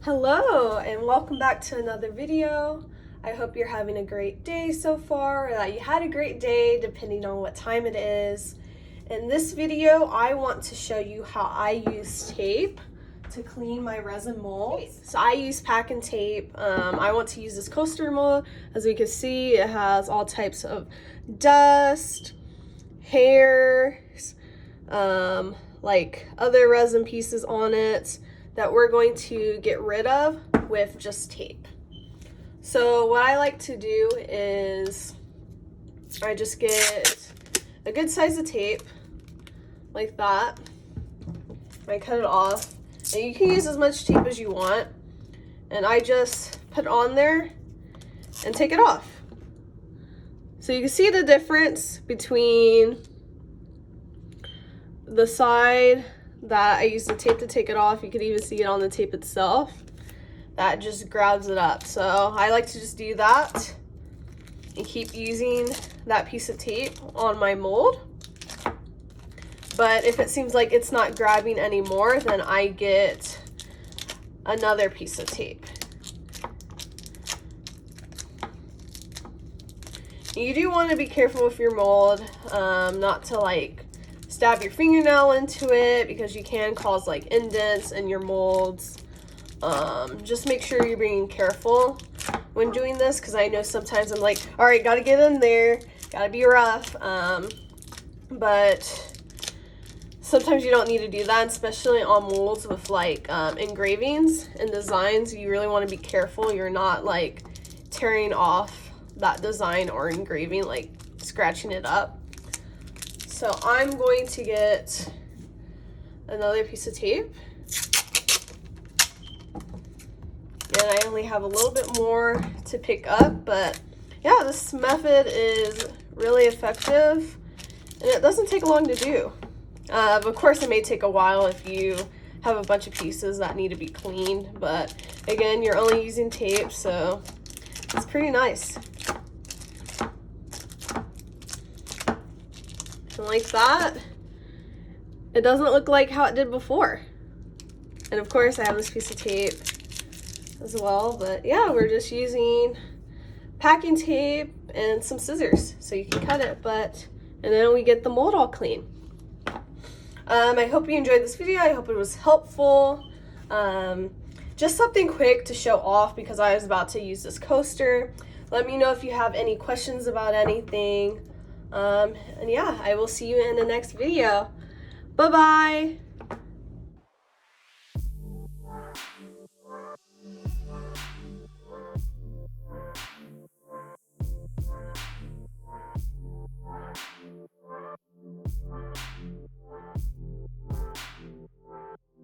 Hello and welcome back to another video. I hope you're having a great day so far, or that you had a great day depending on what time it is. In this video, I want to show you how I use tape to clean my resin molds. So I use pack and tape. I want to use this coaster mold. As we can see, it has all types of dust, hairs, like other resin pieces on it that we're going to get rid of with just tape. So what I like to do is I just get a good size of tape like that. I cut it off, and you can use as much tape as you want, and I just put it on there and take it off. So you can see the difference between the side that I use the tape to take it off. You can even see it on the tape itself. That just grabs it up. So I like to just do that and keep using that piece of tape on my mold. But if it seems like it's not grabbing anymore, then I get another piece of tape. You do want to be careful with your mold, not to like stab your fingernail into it, because you can cause like indents in your molds. Just make sure you're being careful when doing this, because I know sometimes I'm like, all right, gotta get in there, gotta be rough, but sometimes you don't need to do that, especially on molds with like engravings and designs. You really want to be careful you're not like tearing off that design or engraving, like scratching it up. So I'm going to get another piece of tape, and I only have a little bit more to pick up, but yeah, this method is really effective and it doesn't take long to do. Of course, it may take a while if you have a bunch of pieces that need to be cleaned, but again, you're only using tape, so it's pretty nice. And like that, it doesn't look like how it did before. And of course, I have this piece of tape as well, but yeah, we're just using packing tape and some scissors so you can cut it, and then we get the mold all clean. I hope you enjoyed this video. I hope it was helpful. Just something quick to show off because I was about to use this coaster. Let me know if you have any questions about anything. And yeah, I will see you in the next video. Bye-bye.